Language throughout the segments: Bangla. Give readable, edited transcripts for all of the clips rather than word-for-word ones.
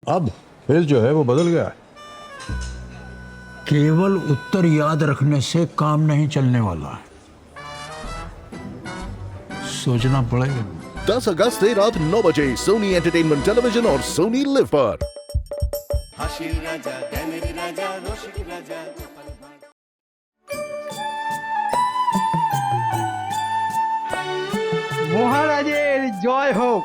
अब फेस जो है वो बदल गया है। केवल उत्तर याद रखने से काम नहीं चलने वाला, सोचना पड़ेगा। 10 अगस्त से रात 9 बजे सोनी एंटरटेनमेंट टेलीविजन और सोनी लिव पर। হাসির রাজা জ্ঞানের রাজা রসিক রাজা গোপাল ভাঁড়। মহারাজের জয় হোক।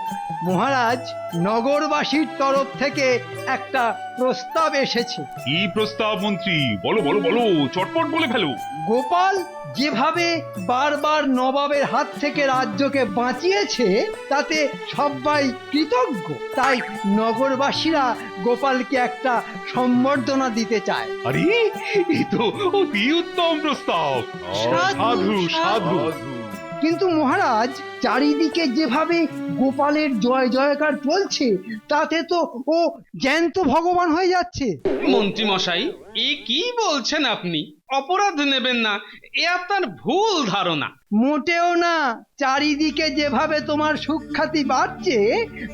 মহারাজ, নগরবাসীর তরফ থেকে একটা প্রস্তাব এসেছে। কি প্রস্তাব মন্ত্রী? বলো বলো বলো, চটপট বলে ফেলো। গোপাল যেভাবে বারবার নবাবের হাত থেকে রাজ্যকে বাঁচিয়েছে তাতে সবাই কৃতজ্ঞ। তাই নগরবাসীরা গোপালকে একটা সম্বর্ধনা দিতে চায়। আরে এই তো অতি উত্তম প্রস্তাব। সাধু সাধু। কিন্তু মহারাজ, চারিদিকে যেভাবে গোপালের জয় জয়কার চলছে তাতে তো ও জ্যান্ত ভগবান হয়ে যাচ্ছে। মন্ত্রী মশাই, এ কি বলছেন আপনি? অপরাধ নেবেন না, এ আপনার ভুল ধারণা। মোটেও না। চারিদিকে যেভাবে তোমার সুখ্যাতি বাড়ছে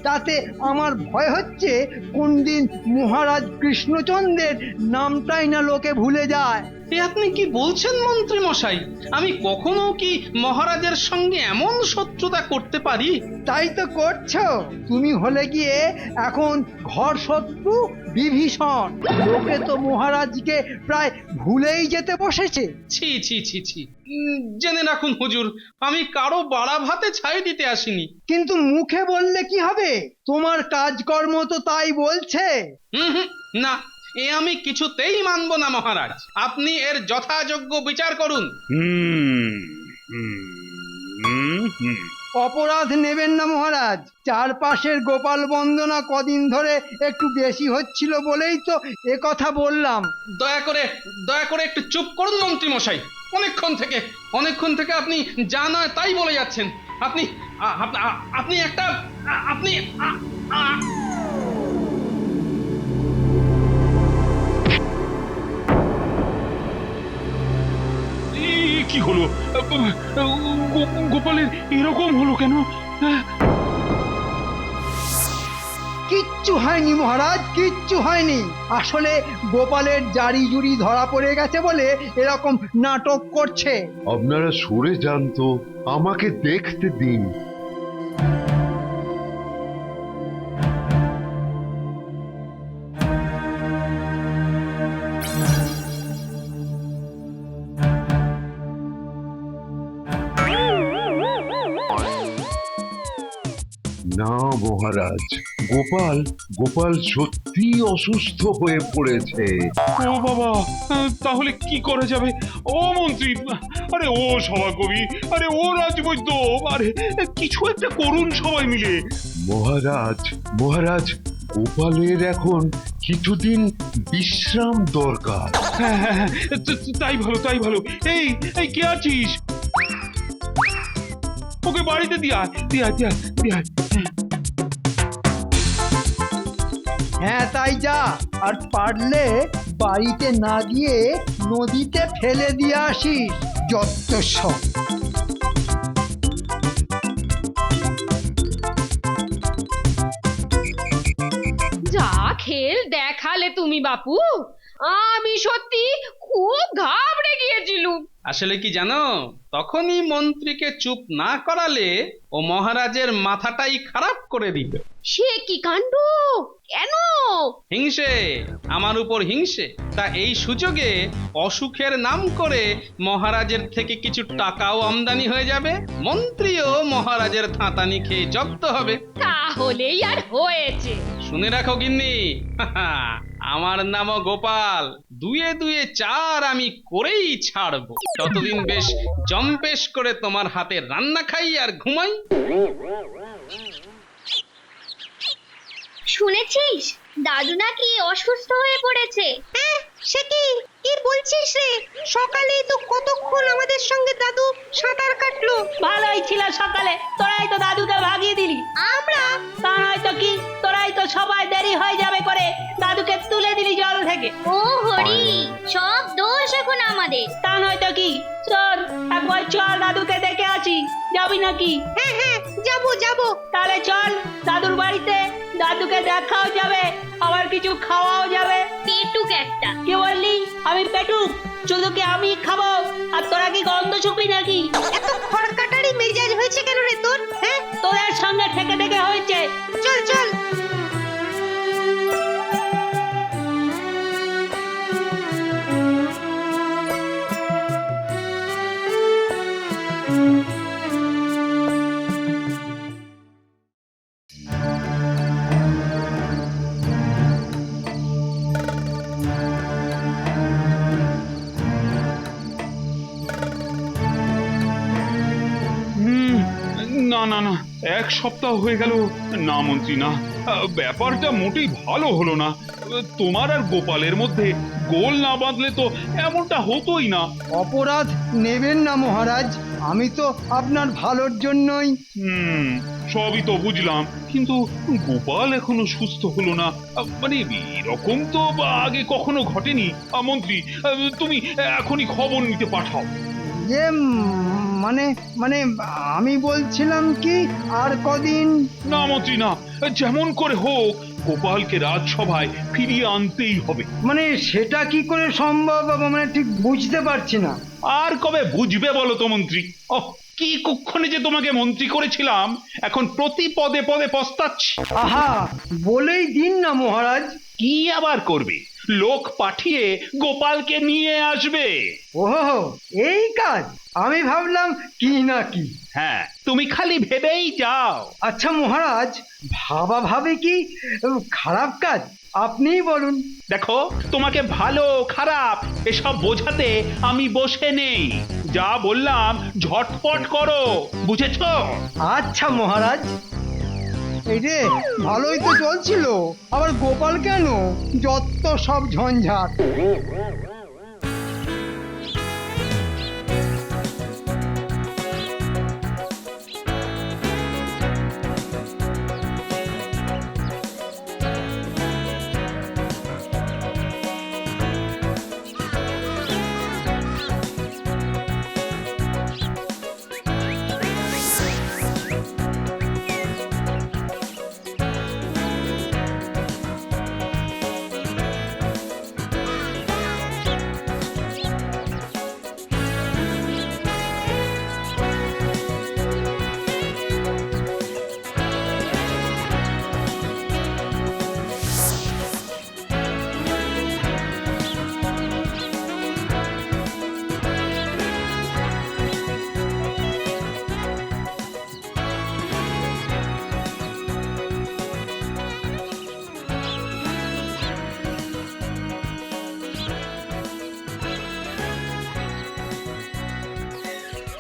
তাতে আমার ভয় হচ্ছে কোন দিন মহারাজ কৃষ্ণচন্দ্রের নামটাই না লোকে ভুলে যায়। এ আপনি কি বলছেন মন্ত্রী মশাই? আমি কখনো কি মহারাজের সঙ্গে এমন শত্রুতা করতে পারি? তাই তো করছো। তুমি হলে গিয়ে এখন ঘর শত্রু বিভীষণ। লোকে তো মহারাজকে প্রায় ভুলেই যেতে বসেছে। ছি ছি ছি ছি, জেনে রাখুন হুজুর, আমি কারো বাড়া ভাতে ছাই দিতে আসিনি। কিন্তু মুখে বললে কি হবে? তোমার কাজকর্ম তো তাই বলছে। হুম, না, এ আমি কিছুতেই মানব না মহারাজ। আপনি এর যথাযোগ্য বিচার করুন। অপরাধ নেবেন না মহারাজ। চারপাশের গোপাল বন্দনা কদিন ধরে একটু বেশি হচ্ছিল বলেই তো এ কথা বললাম। দয়া করে একটু চুপ করুন মন্ত্রী মশাই। অনেকক্ষণ থেকে আপনি যা নয় তাই বলে যাচ্ছেন। আপনি একটা আপনি কি হলো? গোপালের এরকম হলো কেন? কিচ্ছু হয়নি মহারাজ, কিচ্ছু হয়নি। আসলে গোপালের জারি জুরি ধরা পড়ে গেছে বলে এরকম নাটক করছে। আপনারা সরে যান তো, আমাকে দেখতে দিন। না মহারাজ, গোপাল সত্যি অসুস্থ হয়ে পড়েছে। ও বাবা, তাহলে কি করা যাবে? ও মন্ত্রী, আরে ও সভাকবি, আরে ও রাজবৈদ্য, আরে কিছু একটা করুন সবাই মিলে। মহারাজ, গোপালের এখন কিছুদিন বিশ্রাম দরকার। হ্যাঁ, তাই ভালো। এই কে আছিস? ওকে বাড়িতে দিয়া। হ্যাঁ তাই যা। আর পারলে বাড়িতে না গিয়ে নদীতে ফেলে দিয়ে আসিস। যত সব। যা খেল দেখালে তুমি বাপু, আমি সত্যি খুব ঘাবড়ে গিয়েছিলুম। আসলে কি জানো, তখনই মন্ত্রীকে চুপ না করালে ও মহারাজের মাথাটাই খারাপ করে দিত। সে কি কাণ্ড! কেন? হিংসে, আমার উপর হিংসে। তা এই সুযোগে অসুখের নাম করে মহারাজের থেকে কিছু টাকাও আমদানি হয়ে যাবে, মন্ত্রীও মহারাজের থাঁতানি খেয়ে জব্দ হবে। তাহলেই আর হয়েছে। শুনে রাখো গিন্নি, আমার নামও গোপাল। দুয়ে দুয়ে চার আমি করেই ছাড়বো। ততদিন বেশ জম্পেশ করে তোমার হাতে রান্না খাই আর ঘুমাই। শুনেছিস দাদু নাকি অসুস্থ হয়ে পড়েছে? সে কি বলছিস রে? সকালেই তো কতক্ষণ আমাদের সঙ্গে দাদু সাঁতার কাটলো। ভালোই ছিল সকালে, তোরাই তো দাদুকে ভাগিয়ে দিলি। আমরা তা নয়তো কি, তোরাই তো সবাই দেরি হয়ে যাবে করে দাদুকে তুলে দিলি জল থেকে। ও হরি, সব দোষ এখন আমাদের। তা নয়তো কি, চল একবার চল দাদুকে দেখে আসি। যাবি নাকি? হ্যাঁ যাবো। তাহলে চল দাদুর বাড়িতে, দাদুকে দেখাও যাবে, আবার কিছু খাওয়াও যাবে। পেটুক একটা। কি বললি? আমি পেটুক? শুধু কি আমি খাবো আর তোরা কি গন্ধ শুকবি নাকি? এত খড়কাটারি মেজাজ হয়েছে কেন রে তোর? হ্যাঁ, তোদের সঙ্গে থেকে থেকে হয়েছে। চল চল। না না না, 1 সপ্তাহ হয়ে গেল। না মন্ত্রী না, ব্যাপারটা মোটেই ভালো হলো না। তোমার আর গোপালের মধ্যে গোল না বাঁধলে তো এমনটা হতোই না। অপরাধ নেবেন না মহারাজ, আমি তো আপনার ভালোর জন্যই। সবই তো বুঝলাম, কিন্তু গোপাল এখনো সুস্থ হলো না। মানে এরকম তো আগে কখনো ঘটেনি। মন্ত্রী, তুমি এখনই খবর নিতে পাঠাও। যে মানে মানে আমি বলছিলাম কি, আর কদিন। না মন্ত্রী না, যেমন করে হোক গোপালকে রাজসভায় ফিরিয়ে আনতেই হবে। মানে সেটা কি করে সম্ভব, মানে ঠিক বুঝতে পারছি না। আর কবে বুঝবে বলো তো মন্ত্রী? কি কুক্ষণে যে তোমাকে মন্ত্রী করেছিলাম, এখন প্রতি পদে পদে পস্তাচ্ছি। আহা, বলেই দিন না মহারাজ। কি আবার করবে? লোক পাঠিয়ে গোপালকে নিয়ে আসবে। ওহো, এই কাজ? আমি ভাবলাম কি না কি। হ্যাঁ, তুমি খালি ভেবেই যাও। আচ্ছা মহারাজ, ভাবা ভাবে কি খারাপ কাজ? আপনিই বলুন। দেখো, তোমাকে ভালো খারাপ এসব বোঝাতে আমি বসে নেই। যা বললাম ঝটপট করো, বুঝেছো? আচ্ছা মহারাজ। এই রে, ভালোই তো চলছিল, আবার গোপাল কেন? যত সব ঝঞ্ঝাট।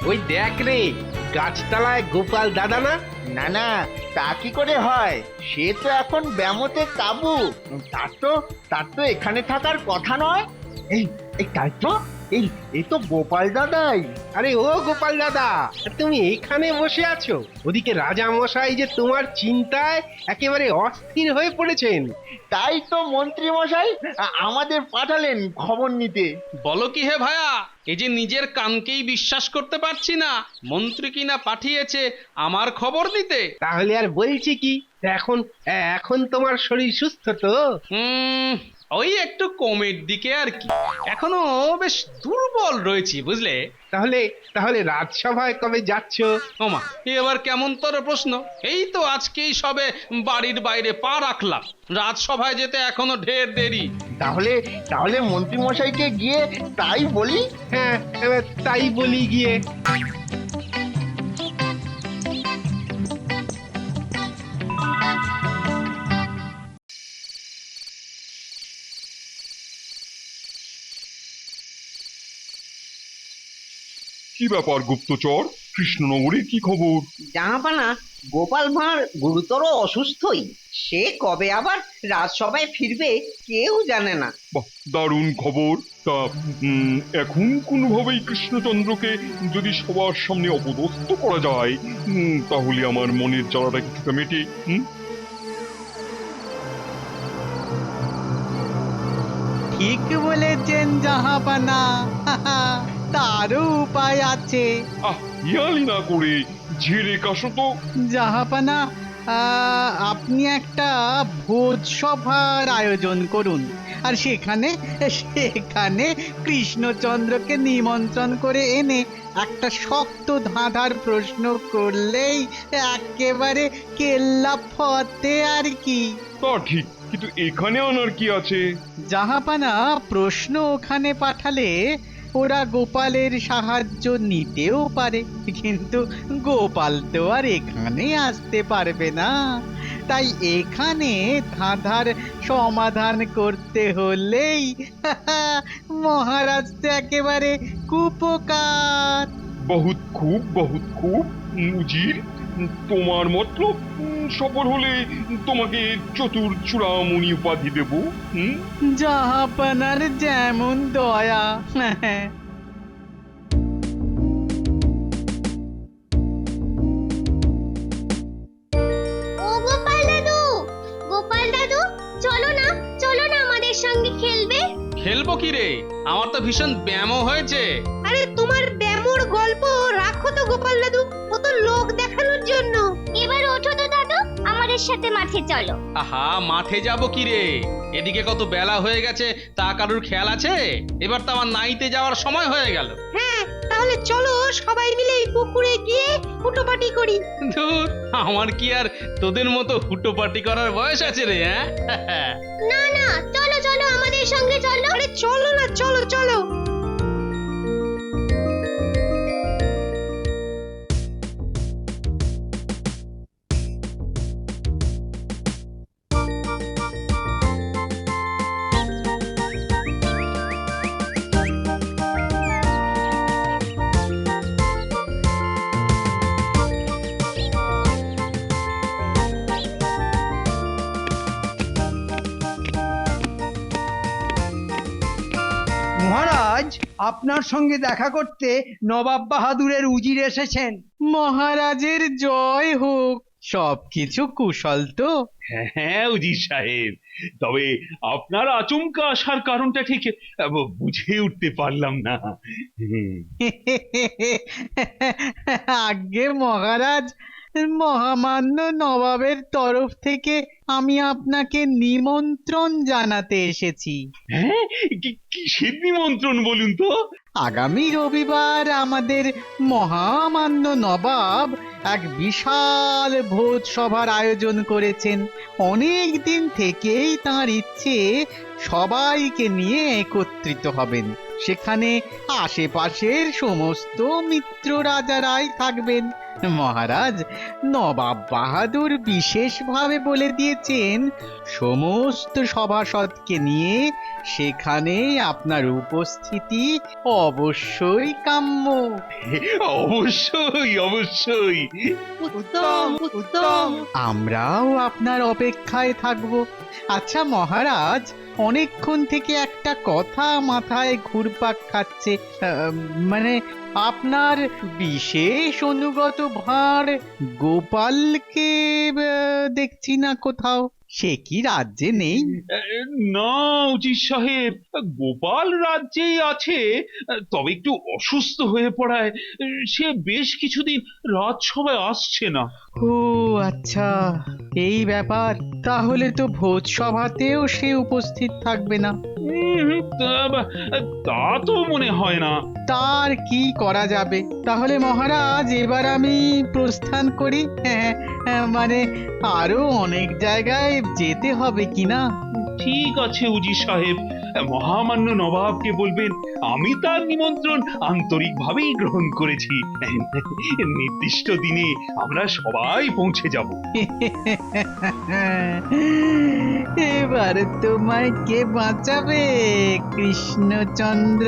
ওই দেখ রে, গাছতলায় গোপাল দাদা না? না না, তা কি করে হয়? সে তো এখন ব্যামোতে কাবু। তার তো এখানে থাকার কথা নয়। এই এই তাই তো, এই তো গোপাল দাদাই। আরে ও গোপাল দাদা, তুমি এখানে বসে আছো? ওদিকে রাজা মশাই যে তোমার চিন্তায় একেবারে অস্থির হয়ে পড়েছেন। তাই তো মন্ত্রী মশাই আমাদের পাঠালেন খবর নিতে। বলো কি হে ভায়া, এই যে নিজের কানকেই বিশ্বাস করতে পারছি না। মন্ত্রী কিনা পাঠিয়েছে আমার খবর দিতে। তাহলে আর বলছি কি, এখন এখন তোমার শরীর সুস্থ তো? ওই একটু কমের দিকে আর কি, এখনো বেশ দুর্বল রয়েছি বুঝলে। তাহলে রাজসভায় কবে যাচ্ছ? ওমা, এবার কেমন তোর প্রশ্ন! এই তো আজকেই সবে বাড়ির বাইরে পা রাখলাম, রাজসভায় যেতে এখনো ঢের দেরি। তাহলে মন্ত্রী মশাইকে গিয়ে তাই বলি। হ্যাঁ, তাই বলি গিয়ে। কি ব্যাপার গুপ্তচর? কৃষ্ণনগরের কি খবর? জাহাপানা, গোপাল ভাঁড় গুরুতর অসুস্থই। সে কবে আবার রাজসভায় ফিরবে কেউ জানে না। বাহ, দারুণ খবর। তা এখন কোনোভাবেই কৃষ্ণচন্দ্রকে যদি সবার সামনে অপদস্থ করা যায়, তাহলে আমার মনের জ্বালাটা কিছুটা মেটে। ঠিক বলেছেন জাহাপানা, তারও উপায় আছে। ইয়ালি না করে ঝেড়ে কাশো তো। জাহাপানা, আপনি একটা ভোজ সভার আয়োজন করুন, আর সেখানে সেখানে কৃষ্ণচন্দ্রকে নিমন্ত্রণ করে এনে একটা শক্ত ধাঁধার প্রশ্ন করলেই একেবারে কেল্লা ফতে আর কি। তা ঠিক, কিন্তু এখানে আনার কি আছে? জাহাপানা, প্রশ্ন ওখানে পাঠালে ওরা গোপালের সাহায্য নিতেও পারে, কিন্তু গোপাল তো আর এখানে আসতে পারবে না। তাই এখানে ধাঁধার সমাধান করতে হলেই মহারাজ তো একেবারে কুপকার। বহুত খুব উজির, তোমার মতলব সফল হলে তোমাকে চতুর চূড়ামণি উপাধি দেব। জাহাপানার যেমন দয়া। ও গোপাল দাদু, গোপাল দাদু, চলো না আমাদের সঙ্গে খেলবে। খেলবো কি রে? আমার তো ভীষণ ব্যায়ামও হয়েছে। আরে তোমার ব্যামোর গল্প রাখো তো গোপাল দাদু, ও তো লোক দেখানোর জন্য। এবার ওঠো তো দাদু, আমাদের সাথে মাঠে চলো। আহা, মাঠে যাব কি রে? এদিকে কত বেলা হয়ে গেছে তা কারুর খেয়াল আছে? এবার তো আমার নাইতে যাওয়ার সময় হয়ে গেল। হ্যাঁ, তাহলে চলো সবাই মিলে এই পুকুরে গিয়ে হুটোপাটি করি। ধুর, আমার কি আর তোদের মতো হুটোপাটি করার বয়স আছে রে? হ্যাঁ, না না, চলো চলো আমাদের সঙ্গে চলো। আরে চলো না, চলো চলো। মহারাজ, আপনার সঙ্গে দেখা করতে নবাব বাহাদুরের উজির এসেছেন। মহারাজের জয় হোক। সবকিছু কুশল তো? হ্যাঁ উজির সাহেব, তবে আপনার আচমকা আসার কারণটা ঠিক বুঝে উঠতে পারলাম না। আজ্ঞে মহারাজ, মহামান্য নবাবের তরফ থেকে আমি আপনাকে নিমন্ত্রণ জানাতে এসেছি। হ্যাঁ, কিসের নিমন্ত্রণ বলুন তো? আগামী রবিবার আমাদের মহামান্য নবাব এক বিশাল ভোজ সভার আয়োজন করেছেন। অনেক দিন থেকেই তার ইচ্ছে সবাইকে নিয়ে একত্রিত হবেন। সেখানে আশেপাশের সমস্ত মিত্র রাজারাই থাকবেন। মহারাজ, নবাব বাহাদুর বিশেষভাবে বলে দিয়েছেন সমস্ত সভাসদকে নিয়ে সেখানে আপনার উপস্থিতি অবশ্যই কাম্য। অবশ্যই। উত্তম উত্তম। আমরাও আপনার অপেক্ষায় থাকব। আচ্ছা মহারাজ, অনেকক্ষণ থেকে একটা কথা মাথায় ঘুরপাক খাচ্ছে। মানে আপনার বিশেষ অনুগত ভাঁড় গোপালকে দেখছি না কোথাও। সে কি রাজ্যে নেই? না উজির সাহেব, গোপাল রাজ্যেই আছে, তবে একটু অসুস্থ হয়ে পড়ায় সে বেশ কিছুদিন রাজসভায় আসছে না। ও আচ্ছা, এই ব্যাপার। তাহলে তো ভোজ সভাতেও সে উপস্থিত থাকবে না। তা তো মনে হয় না। তার কি করা যাবে? তাহলে মহারাজ, এবার আমি প্রস্থান করি। মানে আরো অনেক জায়গায় যেতে হবে কিনা। ঠিক আছে উজির সাহেব, মহামান্য নবাবকে বলবেন আমি তার নিমন্ত্রণ আন্তরিকভাবেই গ্রহণ করেছি। নির্দিষ্ট দিনে আমরা সবাই পৌঁছে যাব। এবার তোমায় কে বাঁচাবে কৃষ্ণচন্দ্র?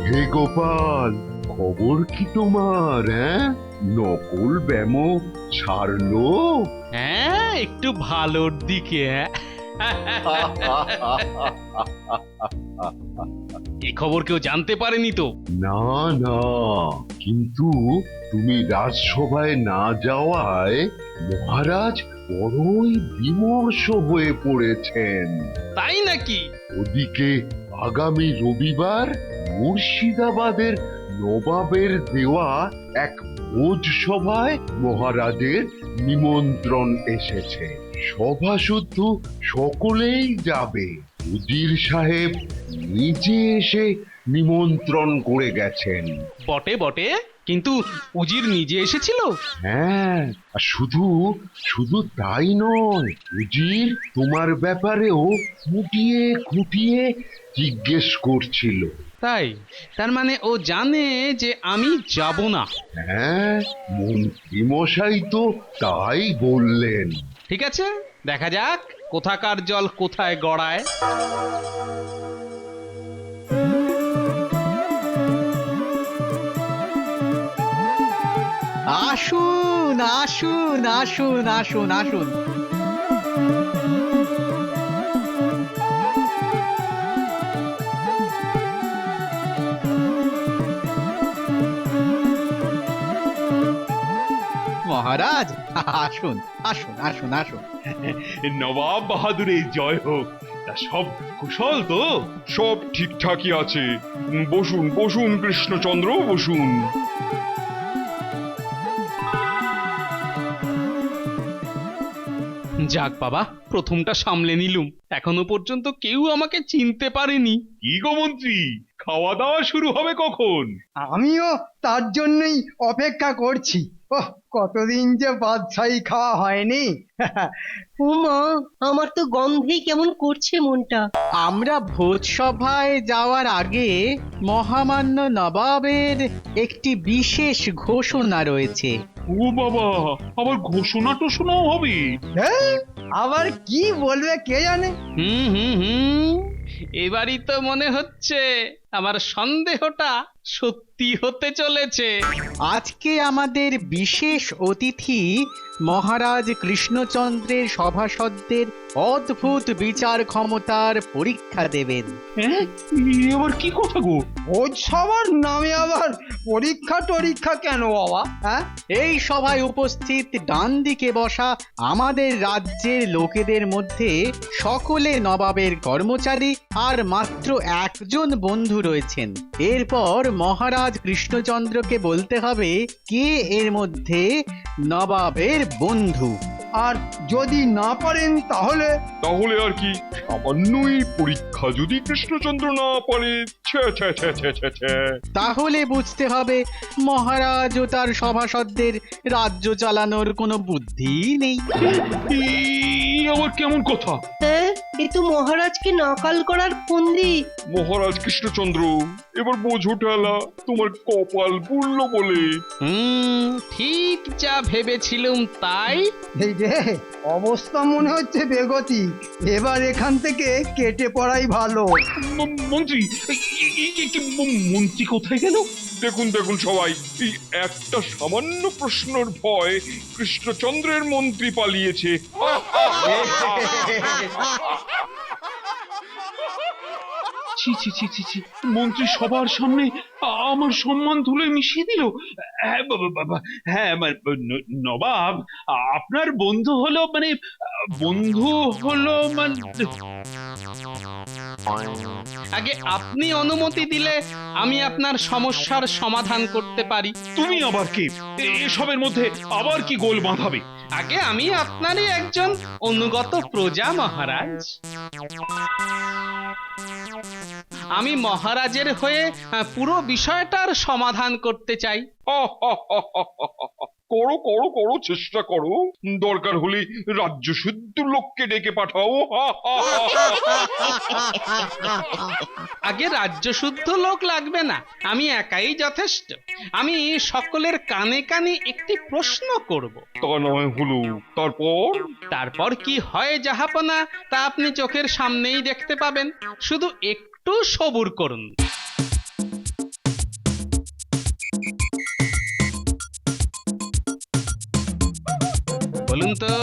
হে গোপাল, খবর কি তোমার? নকল ব্যামো ছাড়লো? হ্যাঁ, একটু ভালোর দিকে। এ খবর কেউ জানতে পারেনি তো? না না, কিন্তু তুমি রাজসভায় না যাওয়ায় মহারাজ বড়ই বিমর্ষ হয়ে পড়েছেন। তাই নাকি? ওদিকে আগামী রবিবার মুর্শিদাবাদের নবাবের দেওয়া এক ভোজ সভায় মহারাজের নিমন্ত্রণ এসেছে। সভা শুদ্ধ সকলেই যাবে। উজির সাহেব নিজে এসে নিমন্ত্রণ করে গেছেন। বটে বটে, কিন্তু উজির নিজে এসেছিল? হ্যাঁ, আর শুধু শুধু তাই নয়, উজির তোমার ব্যাপারেও খুঁটিয়ে খুঁটিয়ে জিজ্ঞেস করছিল। তাই? তার মানে ও জানে যে আমি যাব না? হ্যাঁ, মন্ত্রী মশাই তো তাই বললেন। ঠিক আছে, দেখা যাক কোথাকার জল কোথায় গড়ায়। আসুন আসুন আসুন আসুন আসুন। মহারাজ আসুন আসুন আসুন আসুন। নবাব বাহাদুরের জয় হোক। তা সব কুশল তো? সব ঠিকঠাকই আছে। বসুন বসুন কৃষ্ণচন্দ্র, বসুন। যাক বাবা, প্রথমটা সামলে নিলুম। এখনো পর্যন্ত কেউ আমাকে চিনতে পারেনি। কি গো মন্ত্রী, খাওয়া দাওয়া শুরু হবে কখন? আমিও তার জন্যই অপেক্ষা করছি। ওহ, কতদিন যে বাদশাহী খাওয়া হয়নি। উমা, আমার তো গন্ধেই কেমন করছে মনটা। আমরা ভোজসভায় যাওয়ার আগে মহামান্য নবাবের একটি বিশেষ ঘোষণা রয়েছে। ও বাবা, আবার ঘোষণা টোষণাও হবে? হ্যাঁ, আবার কি বলবে কে জানে। হুম হুম হুম, এবারই তো মনে হচ্ছে আমার সন্দেহটা সত্যি হতে চলেছে। আজকে আমাদের বিশেষ অতিথি মহারাজ কৃষ্ণচন্দ্রের সভাসদদের অদ্ভুত বিচার ক্ষমতার পরীক্ষা দেবেন। হ্যাঁ, এবার কি কথা গো? ভোজ সবার নামে আবার পরীক্ষা টরীক্ষা কেন বাবা? হ্যাঁ, এই সভায় উপস্থিত ডান দিকে বসা আমাদের রাজ্যের লোকেদের মধ্যে সকলে নবাবের কর্মচারী, আর মাত্র একজন বন্ধু রয়েছেন। এরপর মহারাজ কৃষ্ণচন্দ্রকে বলতে হবে কে এর মধ্যে নবাবের বন্ধু। আর যদি না পারেন তাহলে? তাহলে আর কি, সামান্যই পরীক্ষা যদি কৃষ্ণচন্দ্র না পারে, তাহলে বুঝতে হবে মহারাজ ও তার সভাসদদের রাজ্য চালানোর কোনো বুদ্ধি নেই। আবার কেমন কথা? হ্যাঁ, এ তো মহারাজকে নাকাল করার ফন্দি। মহারাজ কৃষ্ণচন্দ্র, এবার বোঝো ঠেলা, তোমার কপাল পুড়ল বলে। ঠিক যা ভেবেছিলুম তাই। এই রে, অবস্থা মনে হচ্ছে বেগতি। এবার এখান থেকে কেটে পড়াই ভালো। মন্ত্রী, মন্ত্রী কোথায় গেল? দেখুন দেখুন সবাই, এই একটা সামান্য প্রশ্নের ভয় কৃষ্ণচন্দ্রের মন্ত্রী পালিয়েছে। ছি ছি ছি ছি ছি, মন্ত্রী সবার সামনে আমার সম্মান ধুলে মিশিয়ে দিল। হ্যাঁ, নবাব আপনার বন্ধু হলো মানে আগে আপনি অনুমতি দিলে আমি আপনার সমস্যার সমাধান করতে পারি। তুমি আবার কে? এসবের মধ্যে আবার কি গোল বাঁধাবে? আগে আমি আপনারই একজন অনুগত প্রজা মহারাজ। আমি মহারাজের হয়ে পুরো বিষয়টার সমাধান করতে চাই। করো করো করো, চেষ্টা করো। দরকার হলে রাজ্য শুদ্ধ লোককে ডেকে পাঠাও। আগে রাজ্য শুদ্ধ লোক লাগবে না, আমি একাই যথেষ্ট। আমি সকলের কানে কানে একটি প্রশ্ন করব। তা নয় হলো, তারপর কি হয় জাহাপনা তা আপনি চোখের সামনেই দেখতে পাবেন। শুধু একটু সবুর করুন। বলুন তো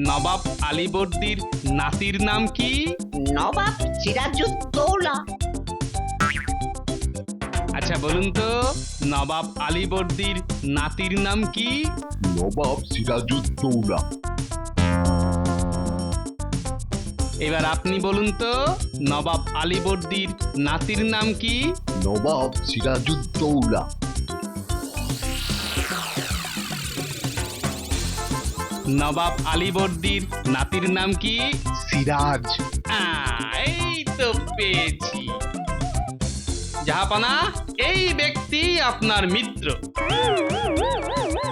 নবাব আলীবর্দীর নাতির নাম কি? নবাব সিরাজউদ্দৌলা। আচ্ছা বলুন তো নবাব আলীবর্দীর নাতির নাম কি? নবাব সিরাজউদ্দৌলা। এবার আপনি বলুন তো নবাব আলীবর্দীর নাতির নাম কি? নবাব সিরাজউদ্দৌলা। নবাব আলীবর্দীর নাতির নাম কি? সিরাজ। এই তো পেয়েছি। জাহাপানা, এই ব্যক্তি আপনার মিত্র।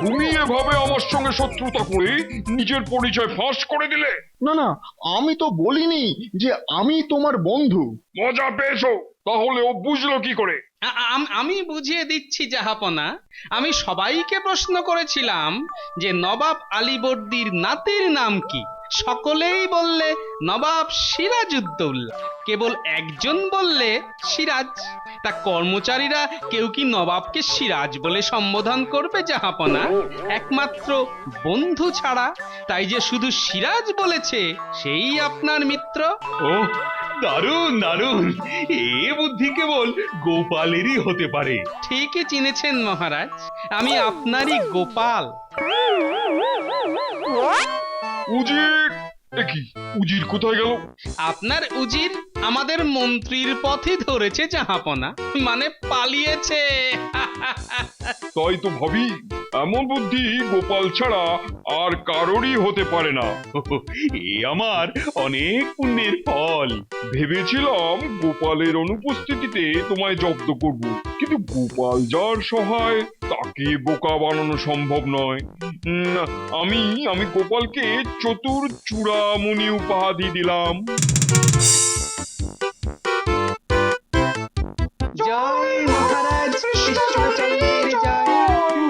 তুমি এভাবে আমার সঙ্গে শত্রুতা করে নিজের পরিচয় ফাঁস করে দিলে। না না, আমি তো বলিনি যে আমি তোমার বন্ধু। মজা পেয়েছো? তাহলে ও বুঝলো কি করে? আমি বুঝিয়ে দিচ্ছি জাহাপনা। আমি সবাইকে প্রশ্ন করেছিলাম যে নবাব আলীবর্দীর নাতির নাম কি। সকলেই বললে নবাব সিরাজউদ্দৌলা, কেবল একজন বললে সিরাজ। তা কর্মচারীরা কেউ কি নবাবকে সিরাজ বলে সম্বোধন করবে জাহাপনা? একমাত্র বন্ধু ছাড়া। তাই যে শুধু সিরাজ বলেছে সেই আপনার মিত্র। ও দারুণ দারুণ, এ বুদ্ধি কেবল গোপালেরই হতে পারে। ঠিকই চিনেছেন মহারাজ, আমি আপনারই গোপাল। উজির! কি উজির কোথায় গেল? আপনার উজির আমাদের মন্ত্রীর পথই ধরেছে জাহাপনা, মানে পালিয়েছে। তাই তো ভাবি, এমন বুদ্ধি গোপাল ছাড়া আর কারোরই হতে পারে না। এ আমার অনেক পুণ্যের ফল। ভেবেছিলাম গোপালের অনুপস্থিতিতে তোমায় জব্দ করব, কিন্তু গোপাল যার সহায় তাকে বোকা বানানো সম্ভব নয়। আমি গোপালকে চতুর চূড়ামণি উপাধি দিলাম। জয় মহারাজ কৃষ্ণচন্দ্রের জয়।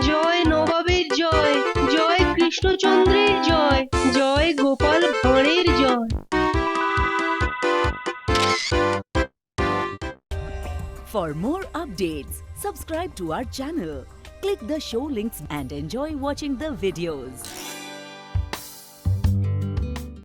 জয় নবাবের জয়, জয় কৃষ্ণচন্দ্রের জয়, জয় গোপাল ভাঁড়ের জয়। For more updates, subscribe to our channel, click the show links and enjoy watching the videos.